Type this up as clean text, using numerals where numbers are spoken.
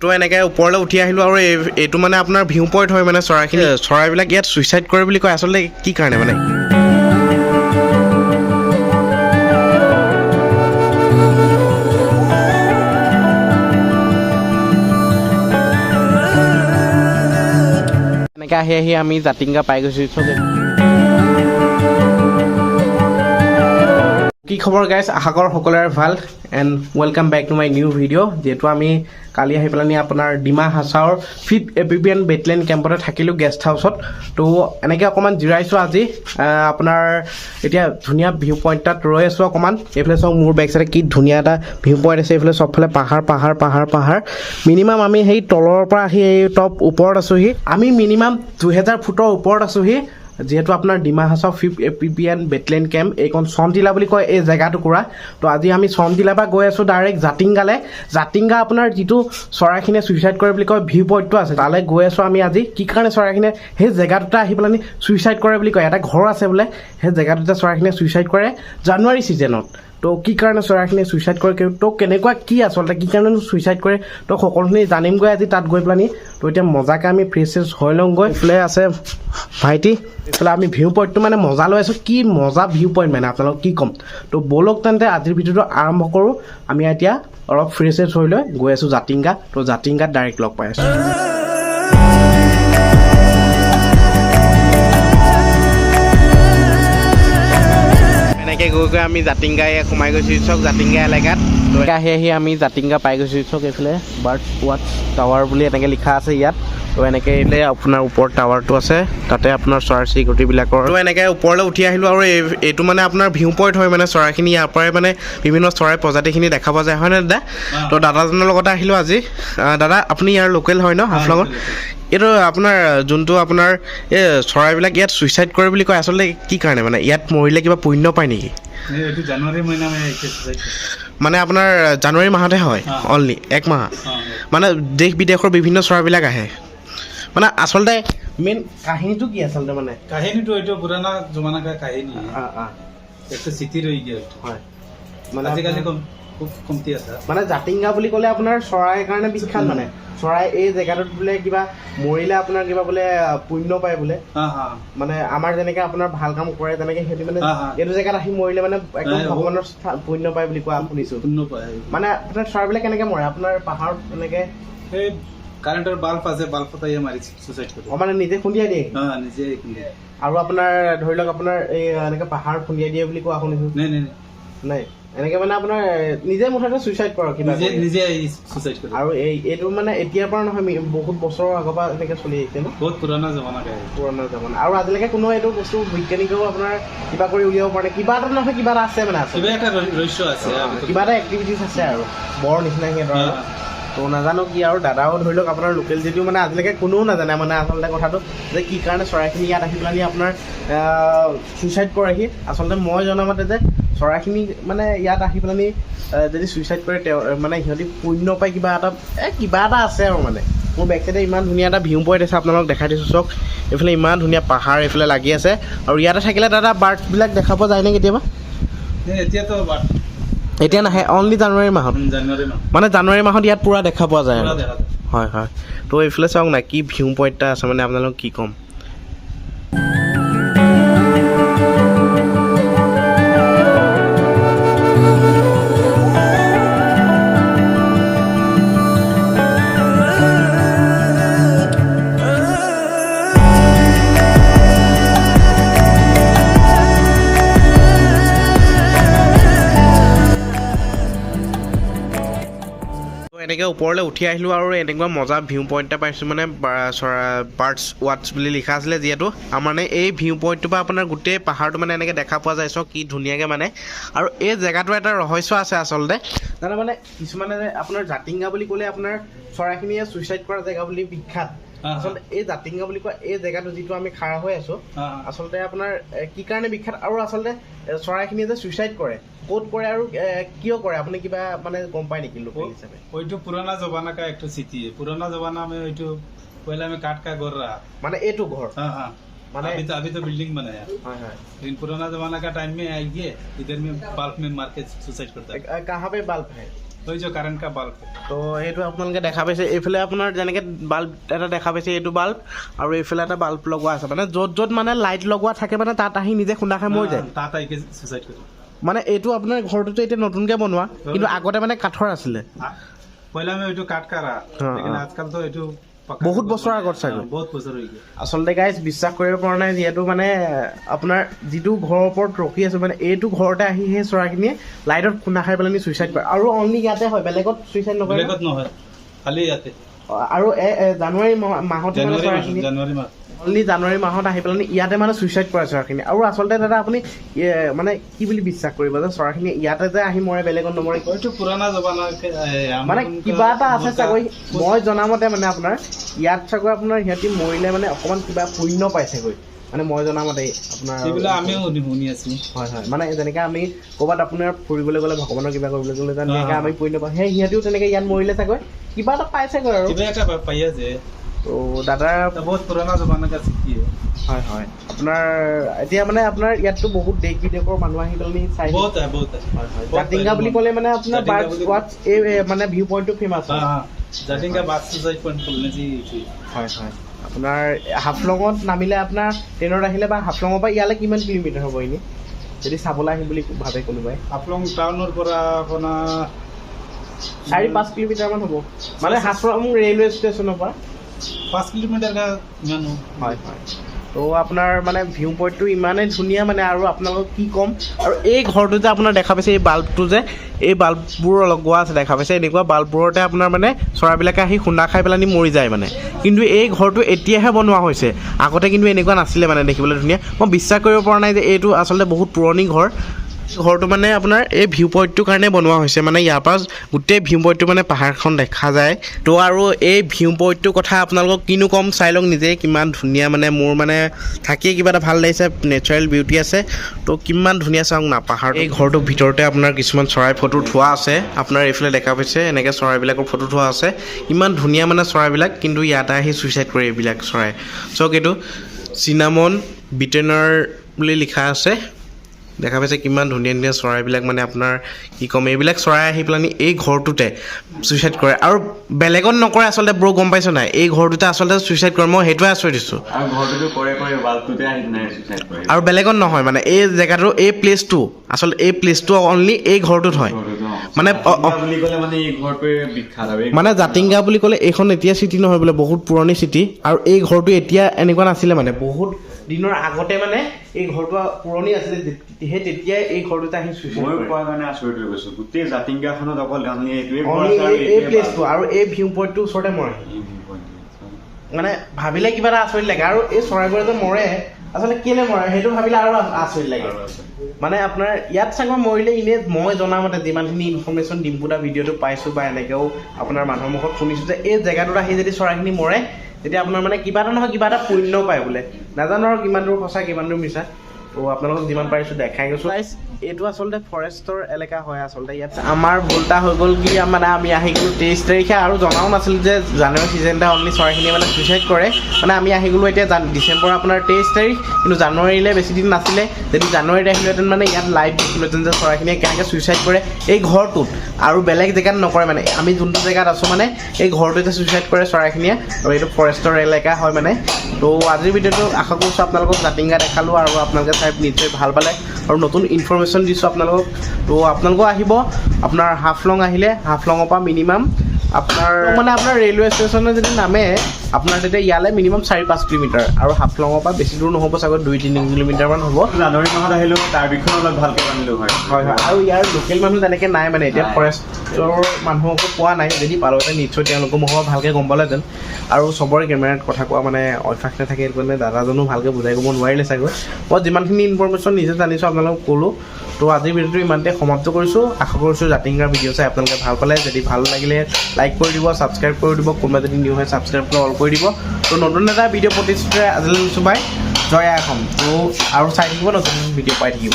তো এনেকৈ ওপৰলৈ উঠি আহিলোঁ আৰু এইটো মানে আপোনাৰ ভিউ পইণ্ট হয় মানে চৰাইখিনি চৰাইবিলাক ইয়াত ছুইচাইড কৰে বুলি কয় আচলতে কি কাৰণে মানে এনেকৈ আহি আহি আমি জাতিংগা পাই গৈছোঁ চব কি খবৰ গাইজ আশা কৰোঁ সকলোৰে ভাল and welcome back to my new video' যিহেতু আমি কালি আহি পেলাই আপোনাৰ ডিমা হাছাওৰ 5th APPN বেটেলিয়ন কেম্পতে থাকিলোঁ গেষ্ট হাউচত তো এনেকৈ অকণমান জিৰাইছোঁ আজি আপোনাৰ এতিয়া ধুনীয়া ভিউ পইণ্ট তাত ৰৈ আছোঁ অকণমান এইফালে চাওক মোৰ বেক চাইডে কি ধুনীয়া এটা ভিউ পইণ্ট আছে এইফালে চবফালে পাহাৰ মিনিমাম আমি সেই তলৰ পৰা আহি এই টপ ওপৰত আছোঁহি আমি মিনিমাম 2000 ফুটৰ ওপৰত আছোঁহি যিহেতু আপোনাৰ Dima Hasao 5th APPN battalion camp এইখন চনটিলা বুলি কয় এই জেগাটুকুৰা তো আজি আমি চনটিলাৰ পৰা গৈ আছোঁ ডাইৰেক্ট জাতিংগা আপোনাৰ যিটো চৰাইখিনিয়ে ছুইচাইড কৰে বুলি কয় ভিউ পইণ্টটো আছে তালৈ গৈ আছোঁ আমি আজি কি কাৰণে চৰাইখিনিয়ে সেই জেগাটোতে আহি পেলাই ছুইচাইড কৰে বুলি কয় এটা ঘৰ আছে বোলে সেই জেগাটোতে চৰাইখিনিয়ে ছুইচাইড কৰে জানুৱাৰী ছিজনত তো কি কাৰণে চৰাইখিনিয়ে ছুইচাইড কৰে তো কেনেকুৱা কি আচলতে কি কাৰণে ছুইচাইড কৰে তো সকলোখিনি জানিমগৈ আজি তাত গৈ পেলাই তো এতিয়া মজাকৈ আমি ফ্ৰেছ হৈ লওঁগৈ এইফালে আছে ভাইটি এইফালে আমি ভিউ পইণ্টটো মানে মজা লৈ আছোঁ কি মজা ভিউ পইণ্ট মানে আপোনালোকক কি ক'ম তো ব'লক তেন্তে আজিৰ ভিডিঅ'টো আৰম্ভ কৰোঁ আমি এতিয়া অলপ ফ্ৰেছ হৈ লৈ গৈ আছোঁ জাতিংগা তো জাতিংগাত ডাইৰেক্ট লগ পাই আছোঁ এনেকৈ গৈ আমি জাতিংগাই সোমাই গৈছোঁ চক জাতিংগা এলেকাত তো আহি আমি জাতিংগা পাই গৈছোঁ চক এইফালে বাৰ্ড ৱাটচ টাৱাৰ বুলি এনেকৈ লিখা আছে ইয়াত তো এনেকৈ আহিলে আপোনাৰ ওপৰত টাৱাৰটো আছে তাতে আপোনাৰ চৰাই চিৰিকটিবিলাকৰ তো এনেকৈ ওপৰলৈ উঠি আহিলোঁ আৰু এইটো মানে আপোনাৰ ভিউ পইণ্ট হয় মানে চৰাইখিনি ইয়াৰ পৰাই মানে বিভিন্ন চৰাই প্ৰজাতিখিনি দেখা পোৱা যায় হয়নে দাদা তো দাদাজনৰ লগতে আহিলোঁ আজি দাদা আপুনি ইয়াৰ লোকেল হয় ন হাফলঙৰ এইটো আপোনাৰ যোনটো আপোনাৰ এই চৰাইবিলাক ইয়াত ছুইচাইড কৰে বুলি কয় আচলতে কি কাৰণে মানে ইয়াত মৰিলে কিবা পুণ্য পায় নেকি মানে আপোনাৰ জানুৱাৰী মাহতে হয় অনলি এক মাহ মানে দেশ বিদেশৰ বিভিন্ন চৰাইবিলাক আহে মানে আচলতে মেইন কাহিনীটো কি আচলতে মানে কাহিনীটো এইটো পুৰণা জমানা কাহিনী একটা চিঠি ৰৈ গেল হয় মানে আজিকালি খুব কমতি আছে মানে জাতিংগা বুলি ক'লে আপোনাৰ চৰাইৰ কাৰণে বিখ্যাত মানে চৰাই এই জেগাটোত বোলে কিবা মৰিলে আপোনাৰ কিবা বোলে পুণ্য পায় বোলে মানে আমাৰ যেনেকে আপোনাৰ ভাল কাম কৰে তেনেকে সিহঁতি মানে এইটো জেগাত আহি মৰিলে মানে একদম ভগৱানৰ পুণ্য পায় বুলি কোৱা শুনিছোঁ পুণ্য পায় মানে আপোনাৰ চৰাইবিলাক কেনেকে মৰে আপোনাৰ পাহাৰত এনেকে সেই কাৰেণ্টৰ বাল্ব আছে বাল্বত মাৰি ছুইচাইড কৰে মানে নিজে খুন্দিয়াই দিয়ে নিজে আৰু আপোনাৰ ধৰি লওক আপোনাৰ এই এনেকে পাহাৰ খুন্দিয়াই দিয়ে বুলি কোৱা শুনিছোঁ নাই এনেকে মানে আপোনাৰ নিজে মুঠতে ছুইচাইড কৰক কিবা নিজে ছুইচাইড কৰে আৰু এইটো মানে এতিয়াৰ পৰা নহয় বহুত বছৰৰ আগৰ পৰা এনেকে চলি আহিছে ন বহুত পুৰণা জমানা আৰু আজিলৈকে কোনো এইটো বস্তু বৈজ্ঞানিকেও আপোনাৰ কিবা কৰি উলিয়াব পাৰে কিবা এটা নহয় কিবা এটা আছে মানে কিবা এটা ৰহস্য আছে কিবা এটা এক্টিভিটিজ আছে আৰু বৰ নিচিনা সিহঁতৰ তো নাজানো কি আৰু দাদাও ধৰি লওক আপোনাৰ লোকেল যদিও মানে আজিলৈকে কোনেও নাজানে মানে আচলতে কথাটো যে কি কাৰণে চৰাইখিনি ইয়াত আহি পেলাই আপোনাৰ ছুইচাইড কৰেহি আচলতে মই জনামতে যে চৰাইখিনি মানে ইয়াত আহি পেলাই যদি ছুইচাইড কৰে তেওঁ মানে সিহঁতি পুণ্য পায় কিবা এটা আছে আৰু মানে মোৰ বেক চাইডে ইমান ধুনীয়া এটা ভিউ পইণ্ট আছে আপোনালোকক দেখাই দিছোঁ চাওক এইফালে ইমান ধুনীয়া পাহাৰ এইফালে লাগি আছে আৰু ইয়াতে থাকিলে দাদা বাৰ্ডছবিলাক দেখা পোৱা যায় নে কেতিয়াবা এতিয়াতো এতিয়া নাহে অনলি জানুৱাৰী মাহত মানে জানুৱাৰী মাহত ইয়াত পূৰা দেখা পোৱা যায় হয় হয় তো এইফালে চাওক না কি ভিউ পইণ্ট এটা আছে মানে আপোনালোকক কি ক'ম এনেকৈ ওপৰলৈ উঠি আহিলোঁ আৰু এনেকুৱা মজা ভিউ পইণ্ট এটা পাইছোঁ মানে বাৰ্ডছ ৱাটচ বুলি লিখা আছিলে যিহেতু আমাৰ মানে এই ভিউ পইণ্টটোৰ পৰা আপোনাৰ গোটেই পাহাৰটো মানে এনেকৈ দেখা পোৱা যায় চব কি ধুনীয়াকৈ মানে আৰু এই জেগাটো এটা ৰহস্য আছে আচলতে তাৰ মানে কিছুমানে আপোনাৰ জাতিংগা বুলি ক'লে আপোনাৰ চৰাইখিনিয়ে ছুইচাইড কৰা জেগা বুলি বিখ্যাত আচলতে এই জাতিংগা বুলি কোৱা এই জেগাটো যিটো আমি খাৰা হৈ আছোঁ আচলতে আপোনাৰ কি কাৰণে বিখ্যাত আৰু আচলতে চৰাইখিনিয়ে যে ছুইচাইড কৰে ক'ত কৰে আৰু কিয় কৰে আপুনি কিবা মানে গম পায় নেকি লোকেল হিচাপে ওইটো পুৰণা জমানা কা একটা চিঠি পুৰণা জমানা में ওইটো पहले में काट का घर रहा মানে এইটো ঘৰ माने अभी तो बिल्डिंग बनाया लेकिन पुराना जमाना का टाइम में आइए इधर में बल्ब में मार के सुसाइड करता है कहाँ पे बल्ब है ওই যে কারেন্ট কা বাল্ব তো এইটো আপোনালোকে দেখা পাইছে এইফালে আপোনাৰ যেনেকৈ বাল্ব এটা দেখা পাইছে এইটো বাল্ব আৰু এইফালে এটা বাল্ব লগোৱা আছে মানে য'ত য'ত মানে লাইট লগোৱা থাকে মানে তাত আহি নিজে খুন্দা খাই মৰি যায় তাত আহি সুইচাইড কৰে মানে এইটো আপোনাৰ ঘৰটোতো এতিয়া নতুনকৈ বনোৱা কিন্তু আগতে মানে কাঠৰ আছিলে পহিলা আমি এইটো কাঠ কাৰা কিন্তু আজকাল তো এইটো বহুত বছৰ আগত চাগে বহুত বছৰ হৈ গ'ল আচলতে গাইজ বিশ্বাস কৰিব পৰা নাই যিহেতু মানে আপোনাৰ যিটো ঘৰৰ ওপৰত ৰখি আছো মানে এইটো ঘৰতে আহি সেই চৰাইখিনিয়ে লাইটত খুন্দা খাই পেলাই ছুইচাইড কৰে আৰু অনলি ইয়াতে হয় বেলেগত ছুইচাইড নকৰে বেলেগত নহয় খালি ইয়াতে আৰু জানুৱাৰী মাহত জানুৱাৰী মাহ অনলি জানুৱাৰী মাহত আহি পেলাই ইয়াতে মানে ছুইচাইড কৰে চৰাইখিনি আৰু আচলতে দাদা আপুনি মানে কি বুলি বিশ্বাস কৰিব যে চৰাইখিনি ইয়াতে যে আহি মৰে বেলেগত নমৰে এইটো পুৰণা জমানা মানে কিবা এটা আছে চাগৈ মই জনামতে মানে আপোনাৰ ইয়াত চাগৈ আপোনাৰ সিহঁতি মৰিলে মানে অকণমান কিবা পুণ্য পাইছেগৈ মানে মই জনামতে আপোনাৰ সেইবিলাক আমিও শুনি আছো হয় হয় মানে যেনেকৈ আমি ক'ৰবাত আপোনাৰ ফুৰিবলৈ গ'লে ভগৱানৰ কিবা কৰিবলৈ গ'লে তেনেকৈ আমি পুণ্য পাওঁ সেই সিহঁতিও তেনেকৈ ইয়াত মৰিলে চাগৈ কিবা এটা পাইছেগৈ আৰু কিবা এটা পাই আছে তো দাদা বহুত পুৰণা জমানা কা চিঠি হয় হয় আপোনাৰ এতিয়া মানে আপোনাৰ ইয়াততো বহুত দেশ বিদেশৰ মানুহ আহি পেলাই চাই বহুত হয় হয় জাতিংগা বুলি ক'লে মানে আপোনাৰ বাৰ্ড ৱাটছ এই মানে ভিউ পইণ্টটো ফেমাছ হয় জাতিংগা বাৰ্ড চুইচাইড পইণ্ট খুলিলে যি হয় হয় আপোনাৰ হাফলঙত নামিলে আপোনাৰ ট্ৰেইনত আহিলে বা হাফলঙৰ পৰা ইয়ালৈ কিমান কিলোমিটাৰ হ'ব এনেই যদি চাবলৈ আহিম বুলি ভাবে কোনোবাই হাফলং টাউনৰ পৰা আপোনাৰ 4-5 কিলোমিটাৰমান হ'ব মানে হাফলং ৰেলৱে ষ্টেচনৰ পৰা 5 কিলোমিটাৰ ইমান হয় হয় তো আপোনাৰ মানে ভিউ পইণ্টটো ইমানেই ধুনীয়া মানে আৰু আপোনালোকক কি ক'ম আৰু এই ঘৰটো যে আপোনাৰ দেখা পাইছে এই বাল্বটো যে এই বাল্ববোৰ লগোৱা আছে দেখা পাইছে এনেকুৱা বাল্ববোৰতে আপোনাৰ মানে চৰাইবিলাকে আহি খুন্দা খাই পেলাই মৰি যায় মানে কিন্তু এই ঘৰটো এতিয়াহে বনোৱা হৈছে আগতে কিন্তু এনেকুৱা নাছিলে মানে দেখিবলৈ ধুনীয়া মই বিশ্বাস কৰিব পৰা নাই যে এইটো আচলতে বহুত পুৰণি ঘৰটো মানে আপোনাৰ এই ভিউ পইণ্টটোৰ কাৰণে বনোৱা হৈছে মানে ইয়াৰ পৰা গোটেই ভিউ পইণ্টটো মানে পাহাৰখন দেখা যায় তো আৰু এই ভিউ পইণ্টটোৰ কথা আপোনালোকক কিনো ক'ম চাই লওক নিজে কিমান ধুনীয়া মানে মোৰ মানে থাকিয়ে কিবা এটা ভাল লাগিছে নেচাৰেল বিউটি আছে তো কিমান ধুনীয়া চাওক না পাহাৰ এই ঘৰটোৰ ভিতৰতে আপোনাৰ কিছুমান চৰাই ফটো থোৱা আছে আপোনাৰ এইফালে দেখা পাইছে এনেকৈ চৰাইবিলাকৰ ফটো থোৱা আছে ইমান ধুনীয়া মানে চৰাইবিলাক কিন্তু ইয়াতে আহি ছুইচাইড কৰে এইবিলাক চৰাই চাওক এইটো চিনামন বিটেনাৰ বুলি লিখা আছে দেখা পাইছে কিমান ধুনীয়া ধুনীয়া চৰাইবিলাক মানে আপোনাৰ কি ক'ম এইবিলাক চৰাই আহি পেলাই এই ঘৰটোতে ছুইচাইড কৰে আৰু বেলেগত নকৰে আচলতে ব্ৰ গম পাইছ নাই এই ঘৰটোতে আচলতে ছুইচাইড কৰে মই সেইটোৱে আচৰিত দিছোঁ আৰু বেলেগত নহয় মানে এই জেগাটো এই প্লেচটো আচলতে এই প্লেচটো অনলি এই ঘৰটোত হয় মানে জাতিংগা বুলি ক'লে এইখন এতিয়া চিটি নহয় বোলে বহুত পুৰণি চিটি আৰু এই ঘৰটো এতিয়া এনেকুৱা নাছিলে মানে বহুত দিনৰ আগতে মানে এই ঘৰটো পুৰণি আছিলে সেই তেতিয়াই এই ঘৰটোতে আহি গোটেই জাতিংগাখনত অকল এই প্লেচটো আৰু এই ভিউ পইণ্টটোৰ ওচৰতে মৰে মানে ভাবিলে কিবা এটা আচৰিত লাগে আৰু এই চৰাইবোৰে যে মৰে আচলতে কেলে মৰে সেইটো ভাবিলে আৰু আচৰিত লাগে মানে আপোনাৰ ইয়াত চাগৈ মৰিলে এনেই মই জনামতে যিমানখিনি ইনফৰ্মেশ্যন ডিম্পুদা ভিডিঅ'টো পাইছোঁ বা এনেকৈও আপোনাৰ মানুহৰ মুখত শুনিছোঁ যে এই জেগাটোত আহি যদি চৰাইখিনি মৰে তেতিয়া আপোনাৰ মানে কিবা এটা নহয় কিবা এটা পুণ্য পায় বোলে নাজানো আৰু কিমান দূৰ সঁচা কিমান দূৰ মিছা তো আপোনালোকক যিমান পাৰিছোঁ দেখাই গৈছোঁ এইটো আচলতে ফৰেষ্টৰ এলেকা হয় আচলতে ইয়াত আমাৰ ভুলটা হৈ গ'ল কি মানে আমি আহি গ'লোঁ 23 তাৰিখে আৰু জনাও নাছিলোঁ যে জানুৱাৰী ছিজনতে অনলি চৰাইখিনিয়ে মানে ছুইচাইড কৰে মানে আমি আহি গ'লোঁ এতিয়া ডিচেম্বৰ আপোনাৰ 23 তাৰিখ কিন্তু জানুৱাৰীলৈ বেছি দিন নাছিলে যদি জানুৱাৰীত আহিলোহেঁতেন মানে ইয়াত লাইভ দেখিলোহেঁতেন যে চৰাইখিনিয়ে কেনেকৈ ছুইচাইড কৰে এই ঘৰটোত আৰু বেলেগ জেগাত নকৰে মানে আমি যোনটো জেগাত আছোঁ মানে এই ঘৰটোতে ছুইচাইড কৰে চৰাইখিনিয়ে আৰু এইটো ফৰেষ্টৰ এলেকা হয় মানে তো আজিৰ ভিডিঅ'টো আশা কৰিছোঁ আপোনালোকক জাতিংগা দেখালোঁ আৰু আপোনালোকে চাই নিশ্চয় ভাল পালে আৰু নতুন ইনফৰ্মেশ্যন দিছোঁ আপোনালোকক তো আপোনালোকো আহিব আপোনাৰ হাফলং আহিলে হাফলঙৰ পৰা মিনিমাম আপোনাৰ মানে আপোনাৰ ৰেলৱে ষ্টেচনে যদি নামে আপোনাৰ তেতিয়া ইয়ালৈ মিনিমাম 4-5 কিলোমিটাৰ আৰু হাফলঙৰ পৰা বেছি দূৰ নহ'ব চাগৈ 2-3 কিলোমিটাৰমান হ'ব জানুৱাৰী মাহত আহিলোঁ তাৰ বিষয়ে অলপ ভালকৈ জানিলোঁ হয় হয় হয় আৰু ইয়াৰ লোকেল মানুহ তেনেকৈ নাই মানে এতিয়া ফৰেষ্টৰ মানুহকো পোৱা নাই যদি পালোহেঁতেন নিশ্চয় তেওঁলোকৰ মুখৰ ভালকৈ গম পালেহেঁতেন আৰু চবৰে কেমেৰাত কথা কোৱা মানে অভ্যাস নাথাকে সেইটো কাৰণে দাদাজনো ভালকৈ বুজাই ক'ব নোৱাৰিলে চাগৈ মই যিমানখিনি ইনফৰ্মেশ্যন নিজে জানিছোঁ আপোনালোকক ক'লোঁ তো আজিৰ ভিডিঅ'টো ইমানতে সমাপ্ত কৰিছোঁ আশা কৰিছোঁ জাতিংগাৰ ভিডিঅ' চাই আপোনালোকে ভাল পালে যদি ভাল লাগিলে লাইক কৰি দিব ছাবস্ক্ৰাইব কৰি দিব কোনোবা যদি নিউ হয় ছাবস্ক্ৰাইবটো অল কৰি দিব তো নতুন এটা ভিডিঅ' প্ৰতিশ্ৰুতিৰে আজিলৈ লৈছোঁ বাই জয় অসম তো আৰু চাই থাকিব নতুন ভিডিঅ' পাই থাকিব